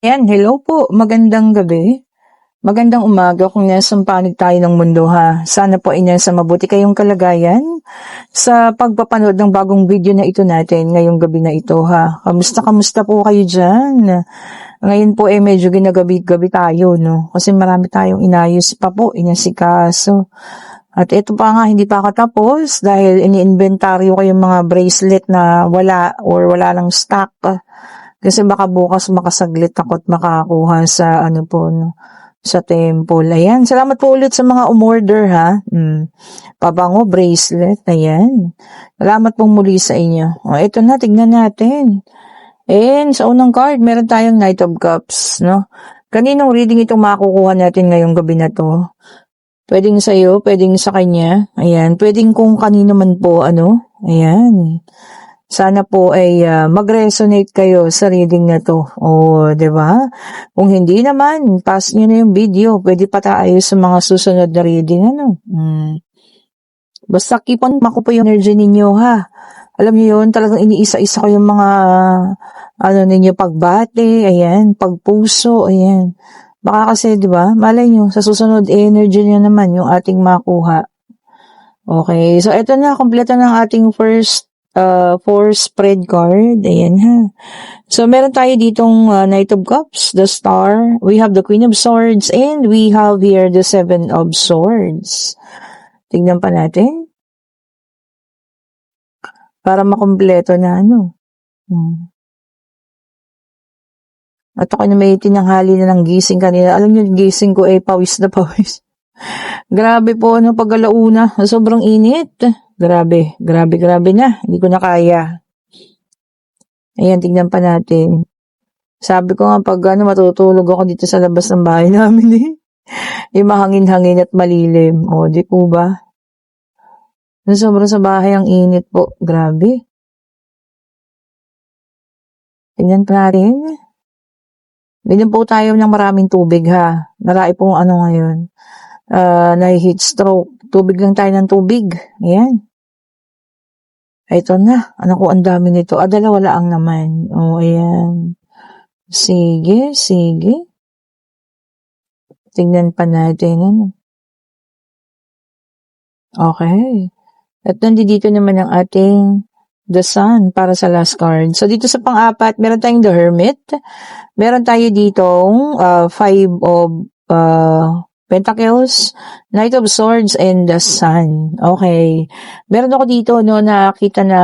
Ayan, hello po. Magandang gabi. Magandang umaga kung nasang panig tayo ng mundo ha. Sana po ay nasa mabuti kayong kalagayan sa pagpapanood ng bagong video na ito natin ngayong gabi na ito ha. Kamusta po kayo dyan? Ngayon po ay medyo ginagabi-gabi tayo no. Kasi marami tayong inayos pa po, inasikaso. At ito pa nga, hindi pa katapos dahil ini-inventaryo ko yung mga bracelet na wala or wala lang stock. Kasi baka bukas makasaglit ako at makakuha sa sa temple. Ayan, salamat po ulit sa mga umorder ha. Pabango, bracelet, ayan. Salamat pong muli sa inyo. O, ito na, tignan natin. And sa unang card, meron tayong Knight of Cups, no? Kaninong reading itong makukuha natin ngayong gabi na to? Pwedeng sa'yo, pwedeng sa kanya. Ayan, pwedeng kung kanino man po, Ayan. Sana po ay mag-resonate kayo sa reading na to. O, 'di ba? Kung hindi naman, pass niyo na yung video. Pwede pa tayo sa mga susunod na reading, Basta keep on makupo yung energy ninyo, ha? Alam niyo yun, talagang iniisa-isa ko yung mga, ninyo, pagbate, ayan, pagpuso, ayan. Baka kasi, 'di ba? Malay niyo, sa susunod energy niyo naman yung ating makuha. Okay, so eto na, kompleto ng ating first 4 spread card. Ayan ha. So, meron tayo ditong Knight of Cups, the Star. We have the Queen of Swords. And we have here the 7 of Swords. Tignan pa natin. Para makumpleto na At ako na may tinanghali na ng gising kanina. Alam niyo, gising ko ay pawis na pawis. Grabe po, pag-alauna. Sobrang init. Grabe na. Hindi ko na kaya. Ayan, tignan pa natin. Sabi ko nga pag matutulog ako dito sa labas ng bahay namin yung mahangin-hangin at malilim. O, di po ba? Sobrang sa bahay ang init po. Grabe. Tignan pa natin. Bigyan po tayo ng maraming tubig ha. Narai pong ngayon. Na-heat stroke. Tubig lang tayo ng tubig. Ayan. Ito na. Ang dami nito. Dalawa lang naman. O, ayan. Sige. Tingnan pa natin. Okay. At nandito naman ang ating The Sun para sa last card. So, dito sa pang-apat, meron tayong The Hermit. Meron tayo ditong 5 of Pentacles, Knight of Swords, and the Sun. Okay. Meron ako dito, nakita na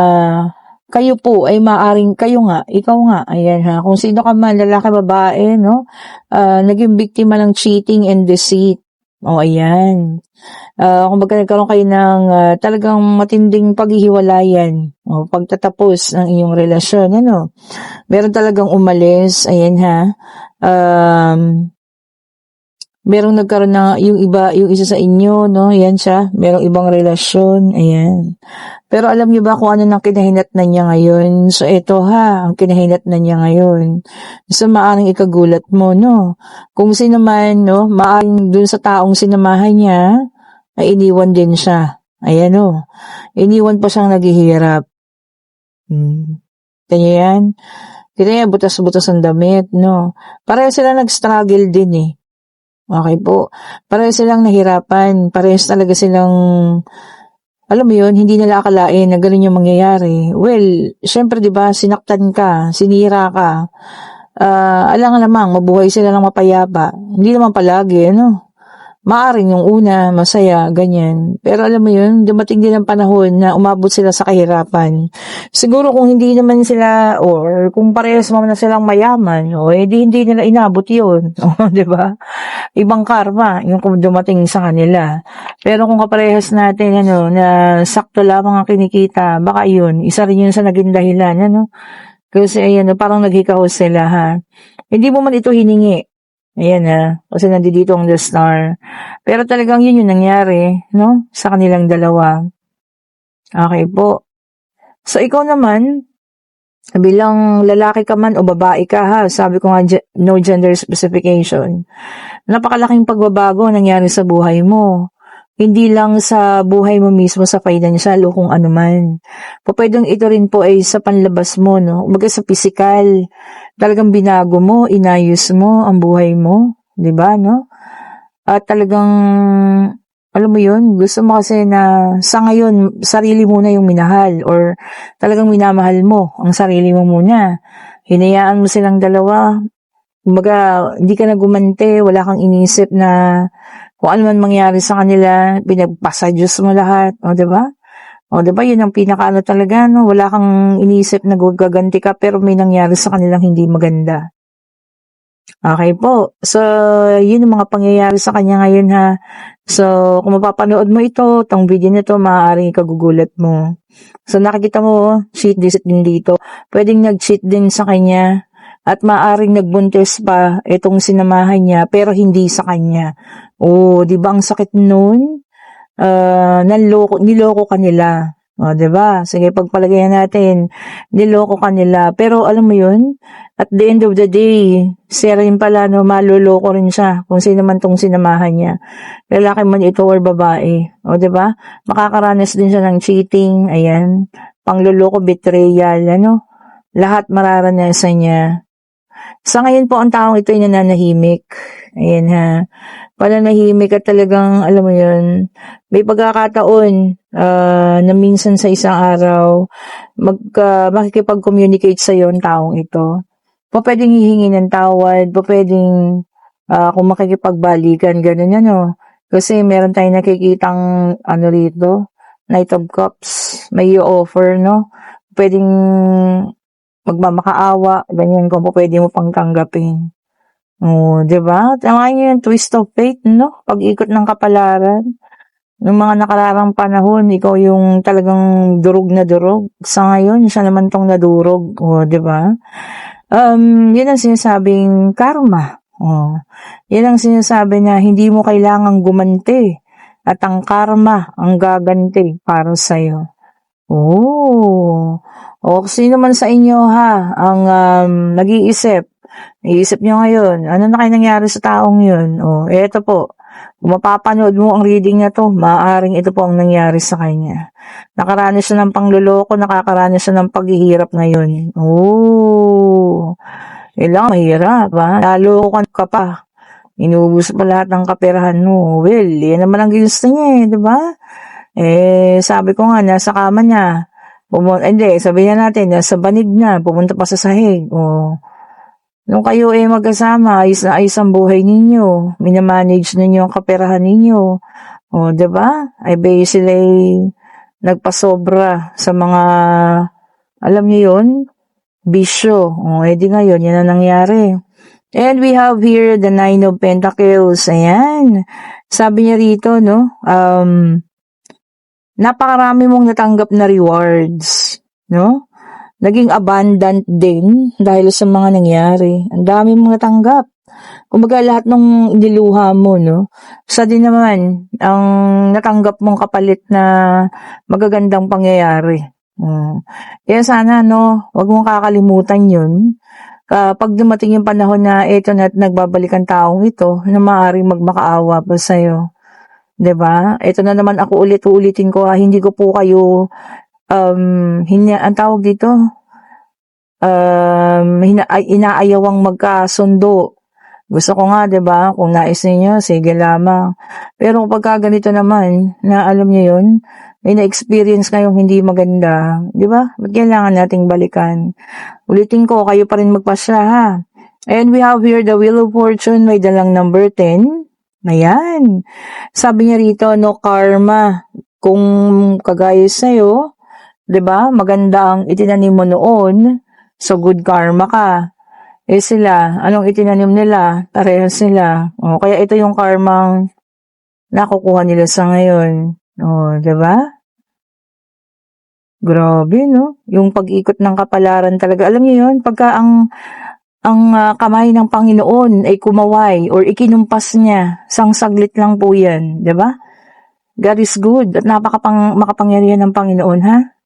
kayo po ay maaring, ikaw nga, ayan ha, kung sino ka man, lalaki, babae, naging biktima ng cheating and deceit. O, ayan. Kung nagkaroon kayo ng talagang matinding paghihiwalayan, o pagtatapos ng iyong relasyon, meron talagang umalis, ayan ha, merong nagkaroon na yung isa sa inyo, yan siya, merong ibang relasyon, ayan. Pero alam niyo ba kung ano nang kinahinatnan niya ngayon? So, ito ha, ang kinahinatnan niya ngayon. So, maaring ikagulat mo, Kung sino man, maaring dun sa taong sinamahan niya, ay iniwan din siya. Ayan, iniwan pa siyang naghihirap. Kanya yan? Kaya butas-butas ang damit, Pareho sila nag-struggle din eh. Okay po. Pareho silang nahirapan. Parehas talaga silang, alam mo yun, hindi nila akalain na ganun yung mangyayari. Well, syempre diba, sinaktan ka, sinira ka. Alang lamang, mabuhay sila ng mapayapa. Hindi naman palagi, Maaring yung una, masaya, ganyan. Pero alam mo yun, dumating din ang panahon na umabot sila sa kahirapan. Siguro kung hindi naman sila, or kung parehas naman na silang mayaman, hindi nila inabot yun. Diba? Ibang karma, yung kung dumating sa kanila. Pero kung kaparehas natin, na sakto lamang ang kinikita, baka yun, isa rin yun sa naging dahilan, Kasi ayan, parang naghikahos sila, ha. Hindi mo man ito hiningi. Ayan kasi nandito ang The Star. Pero talagang yun yung nangyari, sa kanilang dalawa. Okay po. So, ikaw naman, bilang lalaki ka man o babae ka ha, sabi ko nga, no gender specification. Napakalaking pagbabago nangyari sa buhay mo. Hindi lang sa buhay mo mismo, sa financial o kung ano man. Pupuwedeng ito rin po ay sa panlabas mo 'no, kumbaga sa pisikal. Talagang binago mo, inayos mo ang buhay mo, 'di ba 'no? At talagang alam mo 'yun, gusto mo kasi na sa ngayon sarili muna yung minahal or talagang minamahal mo ang sarili mo muna. Hinayaan mo silang dalawa, kumbaga hindi ka na gumante, wala kang inisip na kung ano man mangyari sa kanila, pinagpasa-Diyos mo lahat, o 'di ba? O 'di ba 'yun ang pinakaano talaga 'no, wala kang inisip na gaganti ka pero may nangyari sa kanilang hindi maganda. Okey po. So, 'yun ang mga pangyayari sa kanya ngayon ha. So, kung mapapanood mo ito, 'tong video na 'to, maaaring ikagugulat mo. So, nakikita mo cheat din dito. Puwedeng nag-cheat din sa kanya at maaaring nagbuntis pa itong sinamahan niya pero hindi sa kanya. Oh, 'di ba ang sakit nun? Niloko ka nila. Oh, 'di ba? Sige, pagpalagayan natin, niloko ka nila. Pero alam mo 'yun, at the end of the day, siya rin pala 'no, maloloko rin siya kung sino man 'tong sinamahan niya. Lalaki man ito or babae. Oh, 'di ba? Makakaranas din siya ng cheating, ayan, pangloloko, betrayal, ano, lahat mararanasan niya. Sa ngayon po ang taong ito ay nananahimik. Ayan ha. Pananahimik at talagang alam mo 'yun, may pagkakataon, na minsan sa isang araw makikipag-communicate sa'yo ang taong ito. Pupuwedeng hihingi ng tawad, pupuwedeng, kung makikipagbalikan gano'n ano. Kasi meron tayong nakikitang ano rito, Knight of Cups, may i-offer 'no. Puwedeng magmamakaawa, ganyan, kung pupuwede mo pang tanggapin. Oh, 'di ba? Tama yung twist of fate 'no, pag-ikot ng kapalaran. Nung mga nakararang panahon, ikaw yung talagang durog na durog. Sa ngayon, siya naman 'tong nadurog, oh, 'di ba? 'Yun ang sinasabing karma. Oh, 'yun ang sinasabi na hindi mo kailangang gumanti at ang karma ang gaganti para sa'yo. Oh, o sino man sa inyo ha ang, iisip niyo ngayon, ano na kaya nangyari sa taong yun? Oh, eto po, kung mapapanood mo ang reading na 'to, maaaring ito po ang nangyari sa kanya. Nakaranas siya ng pangloloko, nakakaranas siya ng paghihirap ngayon. Oh, kailangan mahirap nalokohan ka pa, inubos pa lahat ng kaperahan mo. Well, yan naman ang ginusto niya, 'di ba? Sabi ko nga nasa kama niya, hindi sabihin na natin nasa banig na, pumunta pa sa sahig, oh. Nung kayo, magkasama, ayos na ayos ang buhay ninyo, mina-manage ninyo ang kaperahan ninyo, oh, 'di ba? Ay bale sila'y nagpasobra sa mga, alam niyo 'yun, bisyo. Oh, di ngayon 'yan ang nangyari. And we have here the 9 of Pentacles, ayan. Sabi niya rito 'no, napakarami mong natanggap na rewards, no? Naging abundant din dahil sa mga nangyari. Ang dami mong natanggap. Kumbaga lahat ng niluha mo, no? Sa din naman, ang natanggap mong kapalit na magagandang pangyayari. Kaya sana, no, wag mong kakalimutan yun. Pag dumating yung panahon na eto na at nagbabalik ang taong ito, na maaaring magmakaawa pa sa'yo. 'Di ba? Ito na naman ako uulitin ko hindi ko po kayo ang tawag dito, inaayawang magkasundo. Gusto ko nga 'di ba, kung nais niyo sige lamang. Pero kapagka ganito naman na alam niyo 'yun, may na-experience kayong hindi maganda, 'di ba? Ba't kailangan nating balikan? Ulitin ko, kayo pa rin magpasya ha. And we have here the Wheel of Fortune, may dalang number 10. Ayan. Sabi niya rito, no karma. Kung kagaya sa'yo, 'di ba? Maganda ang itinanim mo noon, so good karma ka. Sila, anong itinanim nila? Parehas sila. Oh, kaya ito yung karmang nakukuha nila sa ngayon. Oh, 'di ba? Grabe, no? Yung pag-ikot ng kapalaran talaga. Alam niyo yun, pagka ang kamay ng Panginoon ay kumaway or ikinumpas niya, sang saglit lang po yan, di ba? God is good at makapangyarihan ng Panginoon, ha?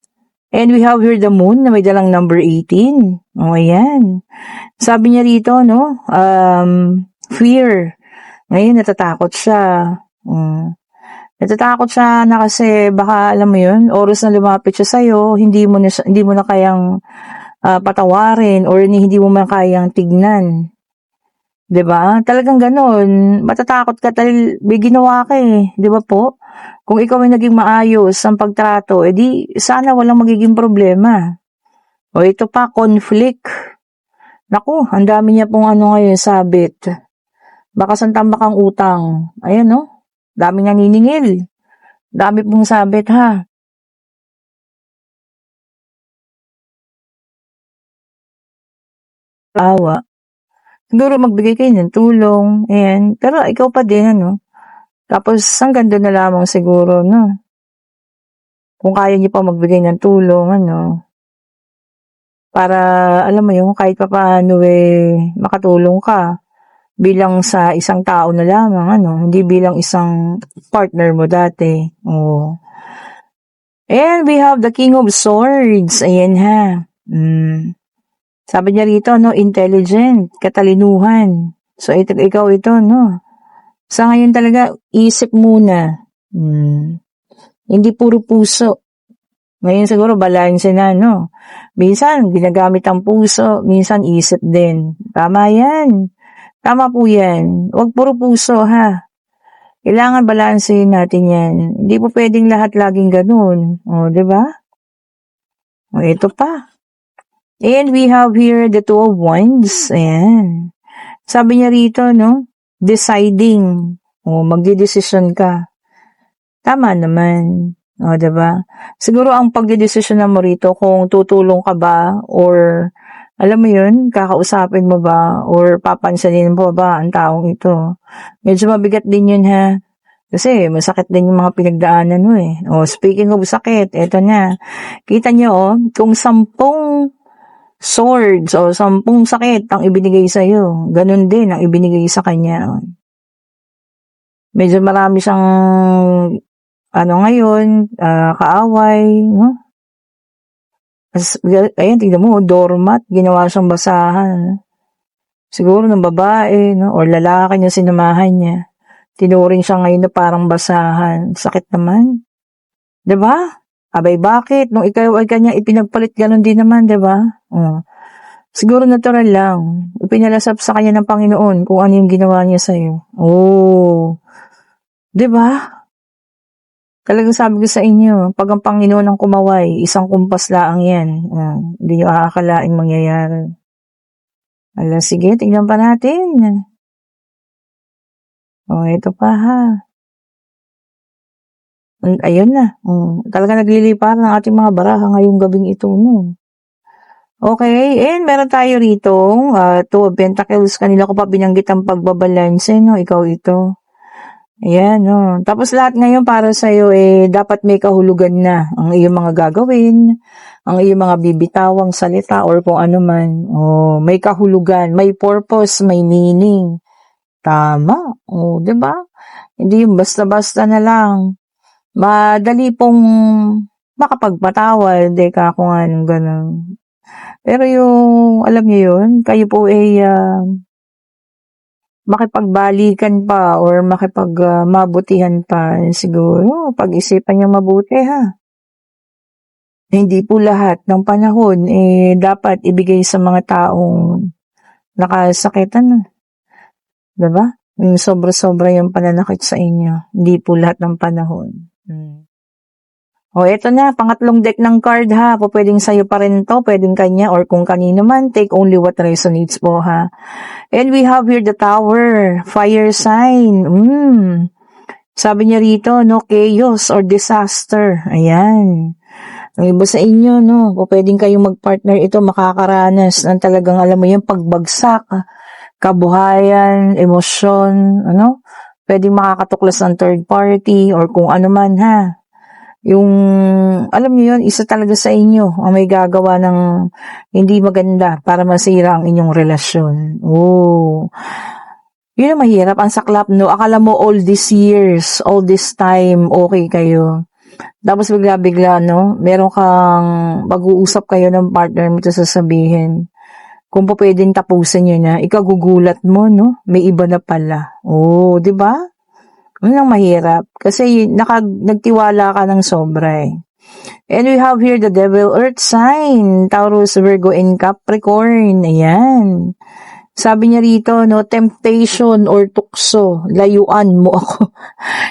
And we have here the moon na may dalang number 18. O, ayan. Sabi niya rito, no? Fear. Ngayon, natatakot siya. Natatakot siya na kasi baka alam mo 'yun, oras na lumapit siya sa'yo, hindi mo na kayang, patawarin or hindi mo na kayang tignan, 'di ba? Talagang gano'n, matatakot ka dahil may ginawa ka, eh, 'di ba po? Kung ikaw ay naging maayos ang pagtrato, eh, di sana walang magiging problema. O ito pa, conflict. Naku, ang dami niya pong ano ngayon, sabit. Baka tambak ang utang. Ayan 'no, daming naniningil. Dami pong sabit ha. Awa. Siguro magbigay kayo ng tulong, ayan. Pero ikaw pa din ano. Tapos hanggang do'n na lamang siguro 'no. Kung kaya niyo pa magbigay ng tulong ano, para alam mo 'yun, kahit papaano, eh, makatulong ka bilang sa isang tao na lamang ano, hindi bilang isang partner mo dati, oo. And we have the King of Swords, ayan ha. Sabi niya rito 'no, intelligent, katalinuhan. So ikaw ito 'no. Sa ngayon talaga isip muna, hindi puro puso. Ngayon siguro balanse na 'no. Minsan ginagamit ang puso, minsan isip din. Tama 'yan, tama po 'yan. 'Wag puro puso ha. Kailangan balansehin natin 'yan. Hindi po puwedeng lahat laging gano'n, oh, 'di ba? Oh, ito pa. And we have here the Two of Wands, ayan. Sabi niya rito 'no, deciding, oh, magdedesisyon ka. Tama naman, oh, 'di ba? Siguro ang pagdedesisyonan mo rito kung tutulong ka ba or alam mo 'yun, kakausapin mo ba or papansinin mo ba ang taong ito. Medyo mabigat din 'yun ha, kasi masakit din yung mga pinagdaanan mo, eh. Oh, speaking of sakit, eto na. Kita niyo oh, kung 10 swords o 10 sakit ang ibinigay sa'yo, ganun din ang ibinigay sa kanya. Medyo marami siyang ano ngayon, kaaway, no? Ayan, tignan mo, doormat, ginawa siyang basahan. Siguro ng babae, no? Or lalaki niya sinamahan niya. Tinuring siya ngayon na parang basahan. Sakit naman. 'Di ba? Abay, bakit? Nung ikaw ay kanya ipinagpalit, ganun din naman, 'di ba? Siguro natural lang. Ipinalasap sa kanya ng Panginoon kung ano yung ginawa niya sa'yo. Oh, 'di ba? Talagang sabi ko sa inyo, pag ang Panginoon ang kumaway, isang kumpas laang yan. Hindi nyo aakalaing mangyayari. Ala, sige, tingnan pa natin. Oh, ito pa ha. Ayun na. Talaga nagliliparan ang ating mga baraha ngayong gabing ito. No? Okay, and meron tayo rito, Two of Pentacles. Kanila ko pa binanggit ang pagbabalanse, no? Ikaw ito. Ayan, no. Tapos lahat ngayon para sa'yo, eh, dapat may kahulugan na ang iyong mga gagawin, ang iyong mga bibitawang salita or kung ano man. Oh, may kahulugan, may purpose, may meaning. Tama. Oh, 'di ba? Hindi yung basta-basta na lang. Madali pong makapagpatawad, ka kung anong gano'n. Pero yung, alam niyo yun, kayo po ay makipagbalikan pa or mabutihan pa, siguro pag-isipan niyo mabuti ha. Hindi po lahat ng panahon dapat ibigay sa mga taong nakasakitan, 'di ba? Yung sobra-sobra yung pananakit sa inyo. Hindi po lahat ng panahon. Eto na, pangatlong deck ng card ha. Pwedeng sa'yo pa rin to, pwedeng kanya or kung kanino man, take only what resonates po ha. And we have here the Tower, fire sign. Sabi niya rito, no, chaos or disaster. Ayan. Ang iba sa inyo, no, pwedeng kayong mag-partner ito, makakaranas ng talagang, alam mo yung pagbagsak, kabuhayan, emosyon, ano, pwedeng makakatuklas ng third party or kung ano man ha. Yung, alam niyo yun, isa talaga sa inyo ang may gagawa ng hindi maganda para masira ang inyong relasyon. Oh, yun ang mahirap, ang saklap, no? Akala mo all these years, all this time, okay kayo. Tapos bigla-bigla, no? Meron kang mag-uusap kayo ng partner mo, ito sasabihin. Kung po pwedeng tapusin nyo na, ikagugulat mo, no? May iba na pala. Oh, di ba? Yun ang mahirap. Kasi nagtiwala ka ng sobra eh. And we have here the Devil Earth sign, Taurus, Virgo, and Capricorn. Ayan. Sabi niya rito, no, temptation or tukso, layuan mo ako.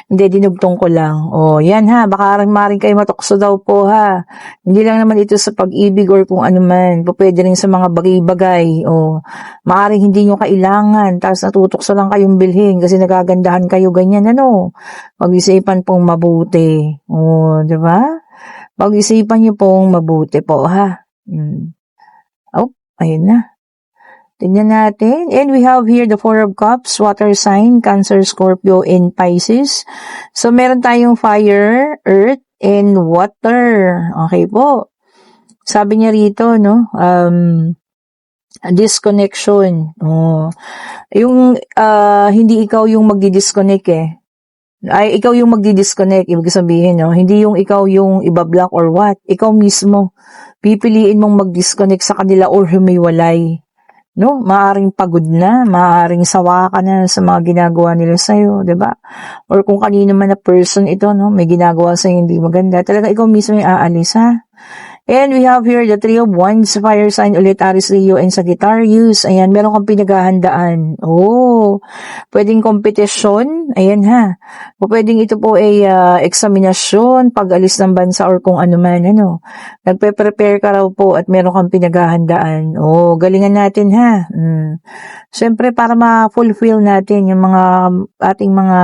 Hindi, dinugtong ko lang. O, yan ha, baka maring kayo matukso daw po ha. Hindi lang naman ito sa pag-ibig or kung ano man. Pwede rin sa mga bagay-bagay. O, maring hindi nyo kailangan. Tapos natutokso lang kayong bilhin kasi nagagandahan kayo ganyan, ano. Pag-isipan pong mabuti. O, di ba? Pag-isipan nyo pong mabuti po ha. Oh, ayun na. Tingnan natin. And we have here the Four of Cups, water sign, Cancer, Scorpio, and Pisces. So, meron tayong fire, earth, and water. Okay po. Sabi niya rito, no, disconnection. Oh. Yung, hindi ikaw yung magdi-disconnect eh. Ay, ikaw yung magdi-disconnect. Ibig sabihin, no, hindi yung ikaw yung ibablock or what. Ikaw mismo. Pipiliin mong mag-disconnect sa kanila or humiwalay. No, maaring pagod na, maaring sawa ka na sa mga ginagawa nila sa'yo, 'di ba? Or kung kanino man na person ito, no, may ginagawa sa'yo hindi maganda, talaga ikaw mismo yung aalis, ha? And we have here the Three of Wands, fire sign ulit, Aries, Leo, and Sagittarius. Ayan, meron kang pinaghahandaan. Oh, pwedeng kompetisyon. Ayan ha. O pwedeng ito po ay eksaminasyon, pag-alis ng bansa or kung ano man, ano. Nagpe-prepare ka raw po at meron kang pinaghahandaan. Oh, galingan natin ha. Siyempre, para ma-fulfill natin yung mga ating mga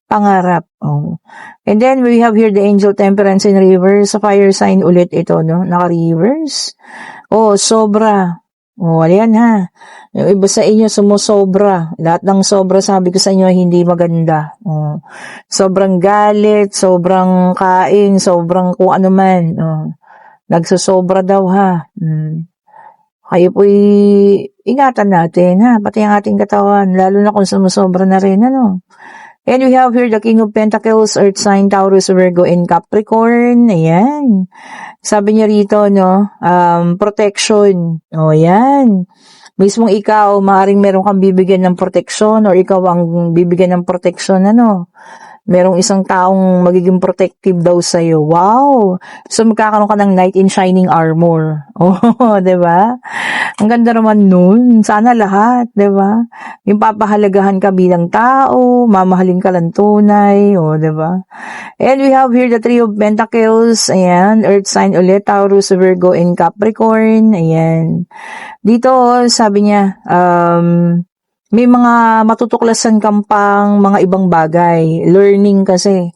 pangarap. Oh. And then, we have here the angel temperance in reverse. Sa fire sign ulit ito, no? Naka-reverse. Oh, sobra. Oh, ayan ha. Yung iba sa inyo, sumusobra. Lahat ng sobra, sabi ko sa inyo, hindi maganda. Oh. Sobrang galit, sobrang kain, sobrang kung ano man. Oh. Nagsusobra daw ha. Kayo po'y ingatan natin ha. Pati ang ating katawan, lalo na kung sumusobra na rin, ano. And we have here the King of Pentacles, Earth sign, Taurus, Virgo, and Capricorn. Ayan. Sabi niya rito, no, protection. O, ayan. Mismong ikaw, maaaring meron kang bibigyan ng protection or ikaw ang bibigyan ng protection, ano. Merong isang taong magiging protective daw sa'yo. Wow! So, magkakaroon ka ng knight in shining armor. Oh, diba? Ang ganda naman nun. Sana lahat, diba? Yung papahalagahan ka bilang tao, mamahalin ka lang tunay, oh, diba? And we have here the Three of Pentacles. Ayan, Earth sign ulit, Taurus, Virgo, and Capricorn. Ayan. Dito, sabi niya, may mga matutuklasan kang pang mga ibang bagay. Learning kasi.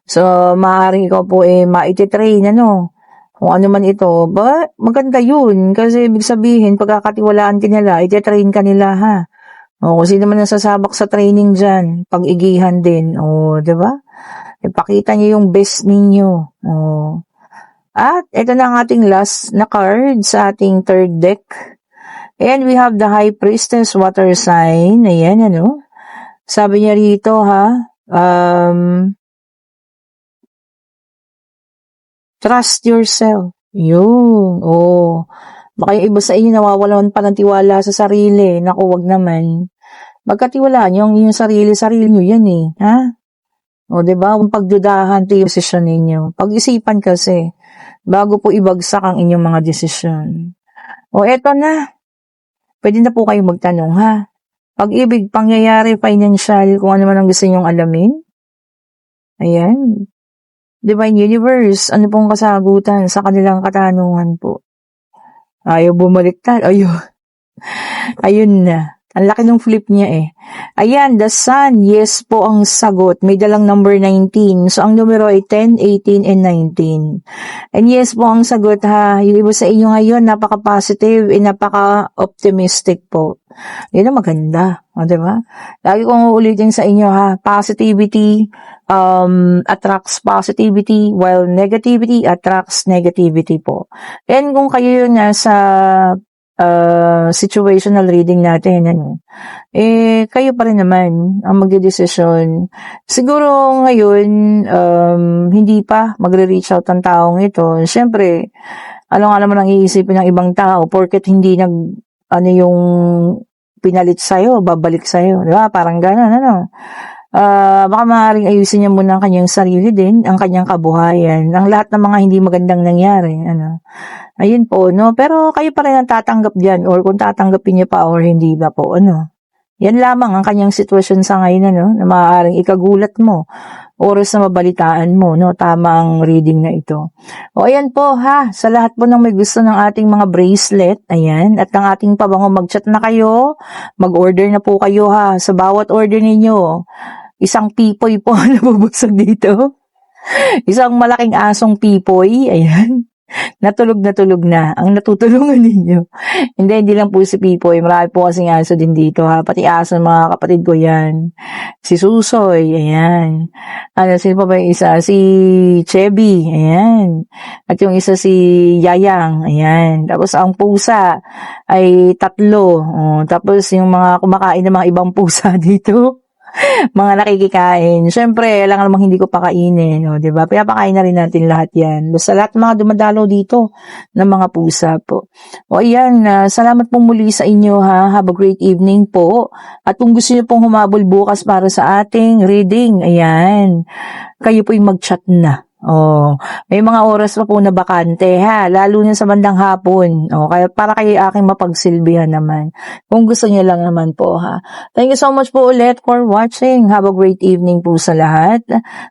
So, maaaring ikaw po maititrain, ano. Kung ano man ito. Maganda yun. Kasi ibig sabihin, pagkakatiwalaan ka nila, ititrain ka nila, ha. O, kung sino man nasasabak sa training dyan, pag-igihan din. O, diba? Ipakita niyo yung best ninyo. O. At, ito na ang ating last na card sa ating third deck. And we have the High Priestess, water sign. Ayan, ano. Sabi niya rito, ha. Trust yourself. Yun. Oh. Baka yung iba sa inyo nawawalan pa ng tiwala sa sarili. Naku, wag naman. Magkatiwalaan nyo ang inyong sarili nyo yan eh. Ha? O, diba? Kung pagdudahan ito yung desisyon ninyo. Pag-isipan kasi, bago po ibagsak ang inyong mga desisyon. O, eto na. Pwede na po kayong magtanong, ha? Pag-ibig, pangyayari, financial, kung ano man ang gusto nyong alamin. Ayan. Divine Universe, ano pong kasagutan sa kanilang katanungan po? Ayaw bumaliktad. Ayun na. Ang laki ng flip niya eh. Ayan, the Sun, yes po ang sagot. May dalang number 19. So, ang numero ay 10, 18, and 19. And yes po ang sagot ha. Yung iba sa inyo ngayon, napaka-positive and napaka-optimistic po. Yun ang maganda. O, diba? Lagi kong uulitin sa inyo ha. Positivity attracts positivity while negativity attracts negativity po. And kung kayo yun nasa situational reading natin, ano, kayo pa rin naman ang magdedesisyon. Siguro ngayon, hindi pa magre-reach out ang taong ito. Siyempre, ano nga naman ang iisipin ng ibang tao, porket hindi yung pinalit sa'yo, babalik sa'yo. Di ba? Parang gano'n, ano. Baka maaaring ayusin niya muna ang kanyang sarili din, ang kanyang kabuhayan, ang lahat ng mga hindi magandang nangyari, ano. Ayun po, no? Pero kayo pa rin ang tatanggap diyan or kung tatanggapin niyo pa or hindi ba po, ano. Yan lamang ang kanyang sitwasyon sa ngayon, ano, na maaaring ikagulat mo, oras na mabalitaan mo, no? Tama ang reading na ito. O ayan po ha, sa lahat po ng may gusto ng ating mga bracelet, ayan, at ng ating pabango, mag-chat na kayo, mag-order na po kayo ha, sa bawat order ninyo. Isang pipoy po na bubusog dito. Isang malaking asong pipoy, ayan. Natulog na ang natutulungan ninyo. Hindi lang po si Pipoy. Marami po kasing aso din dito ha. Pati aso ng mga kapatid ko yan. Si Susoy, ayan. Ano, sino pa ba yung isa? Si Chevy, ayan. At yung isa si Yayang, ayan. Tapos ang pusa ay 3. Oh, tapos yung mga kumakain ng mga ibang pusa dito. Mga nakikikain. Siyempre, alam nga namang hindi ko pakainin, no, 'di ba? Pinapakain na rin natin lahat 'yan. Basta lahat ng mga dumadalaw dito ng mga pusa po. O ayan, salamat po muli sa inyo ha. Have a great evening po. At kung gusto niyo pong humabol bukas para sa ating reading, ayan, kayo po'y mag-chat na. Oh, may mga oras pa po na bakante ha, lalo na sa bandang hapon. Oh, kaya para kayo aking mapagsilbihan naman. Kung gusto niyo lang naman po ha. Thank you so much po ulit for watching. Have a great evening po sa lahat.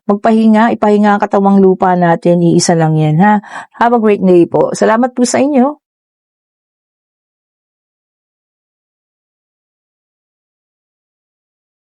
Magpahinga, ipahinga ang katawang lupa natin. Iisa lang yan ha. Have a great day po. Salamat po sa inyo.